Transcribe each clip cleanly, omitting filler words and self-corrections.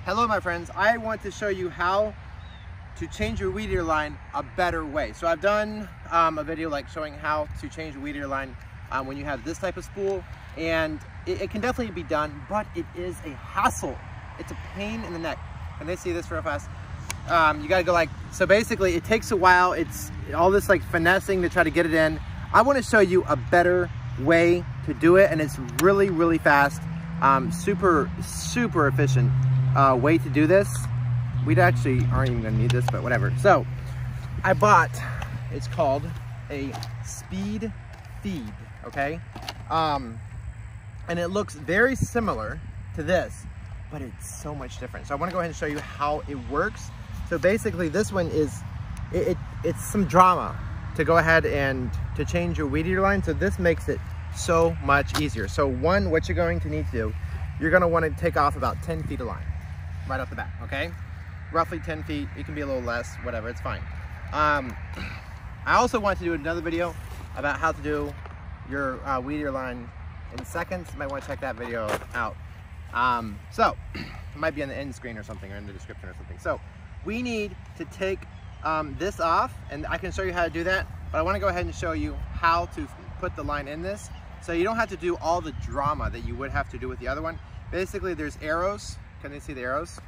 Hello my friends, I want to show you how to change your weed eater line a better way. So I've done a video like showing how to change a weed eater line when you have this type of spool, and it can definitely be done, but it is a hassle. It's a pain in the neck. Can they see this real fast? You gotta go like, so basically it takes a while. It's all this like finessing to try to get it in. I wanna show you a better way to do it, and it's really, really fast. Super efficient way to do this. We actually aren't even gonna need this, but whatever. So I bought, it's called a speed feed, okay? And it looks very similar to this, but it's so much different. So I wanna go ahead and show you how it works. So basically this one is, it's some drama to go ahead and to change your weed eater line. So this makes it so much easier. So one, what you're going to need to do, you're gonna wanna take off about 10 feet of line right off the bat, okay? Roughly 10 feet, it can be a little less, whatever, it's fine. I also want to do another video about how to do your weed eater line in seconds. You might wanna check that video out. So, it might be on the end screen or something, or in the description or something. So, we need to take this off, and I can show you how to do that, but I wanna go ahead and show you how to put the line in this, so you don't have to do all the drama that you would have to do with the other one. Basically, there's arrows. Can they see the arrows?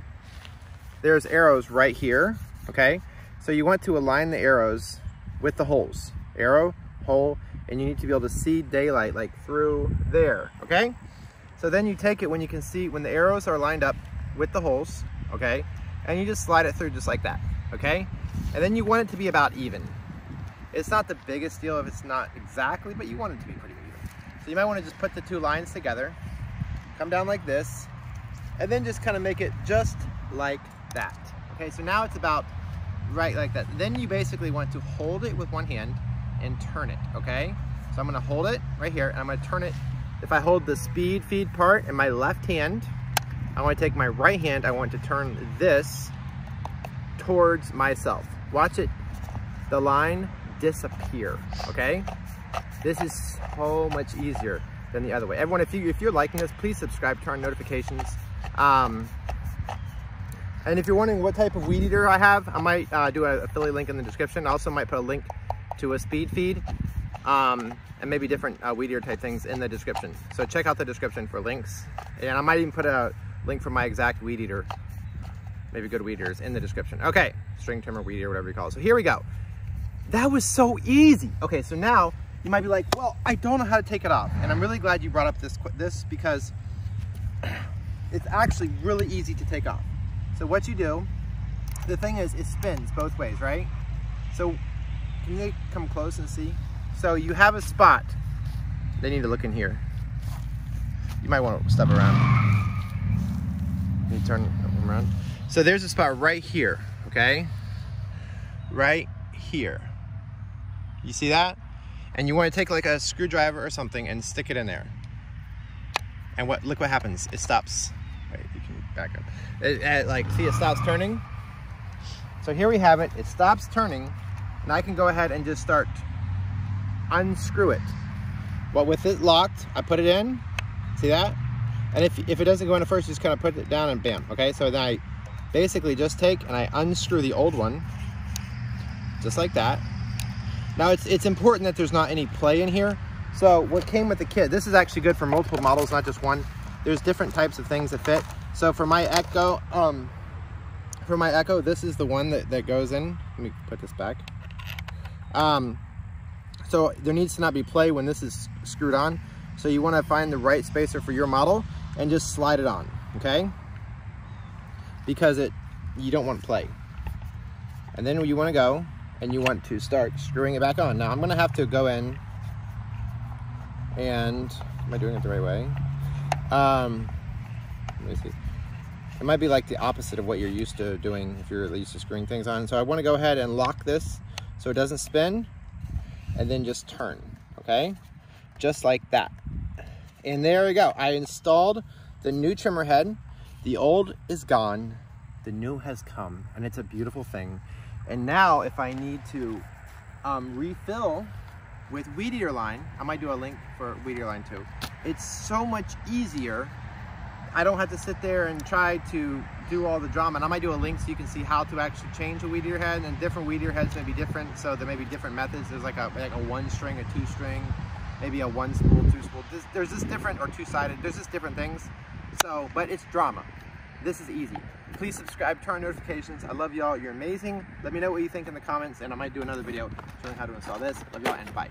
There's arrows right here, okay? So you want to align the arrows with the holes. Arrow, hole, and you need to be able to see daylight like through there, okay? So then you take it when you can see, when the arrows are lined up with the holes, okay? And you just slide it through just like that, okay? And then you want it to be about even. It's not the biggest deal if it's not exactly, but you want it to be pretty even. So you might want to just put the two lines together, come down like this, and then just kind of make it just like that. Okay, so now it's about right like that. Then you basically want to hold it with one hand and turn it, okay? So I'm gonna hold it right here, and I'm gonna turn it. If I hold the speed feed part in my left hand, I want to take my right hand, I want to turn this towards myself. Watch it, the line disappear, okay? This is so much easier than the other way. Everyone, if you're liking this, please subscribe, turn on notifications. And if you're wondering what type of weed eater I have, I might do an affiliate link in the description. I also might put a link to a speed feed and maybe different weed eater type things in the description. So check out the description for links. And I might even put a link for my exact weed eater, maybe good weed eaters, in the description. Okay, string trimmer, weed eater, whatever you call it. So here we go. That was so easy. Okay, so now you might be like, well, I don't know how to take it off. And I'm really glad you brought up this because it's actually really easy to take off. So what you do, the thing is, it spins both ways, right? So can they come close and see? So you have a spot. They need to look in here. You might want to step around. Can you turn them around? So there's a spot right here, okay? Right here. You see that? And you want to take like a screwdriver or something and stick it in there. And look what happens. It stops. Wait, you can back up. Like, see, it stops turning. So here we have it. It stops turning, and I can go ahead and just start unscrew it. Well, with it locked, I put it in. See that? And if it doesn't go in at first, just kind of put it down and bam. Okay, so then I basically just take and I unscrew the old one, just like that. Now it's important that there's not any play in here. So what came with the kit, this is actually good for multiple models, not just one. There's different types of things that fit. So for my Echo, this is the one that goes in. Let me put this back. So there needs to not be play when this is screwed on. So you want to find the right spacer for your model and just slide it on, okay? Because you don't want play. And then you want to go and you want to start screwing it back on. Now I'm gonna have to go in and, am I doing it the right way? Let me see. It might be like the opposite of what you're used to doing if you're used to screwing things on. So I want to go ahead and lock this so it doesn't spin, and then just turn, okay? Just like that. And there we go. I installed the new trimmer head. The old is gone. The new has come, and it's a beautiful thing. And now if I need to refill with weed eater line, I might do a link for weed eater line too. It's so much easier. I don't have to sit there and try to do all the drama, and I might do a link so you can see how to actually change a weed eater head, and different weed eater heads may be different, so there may be different methods. There's like a 1 string, a 2 string, maybe a 1 spool, 2 spool. There's just different, or 2-sided, there's just different things. So, but it's drama. This is easy. Please subscribe, turn on notifications. I love y'all, you're amazing. Let me know what you think in the comments, and I might do another video showing how to install this. Love y'all, and bye.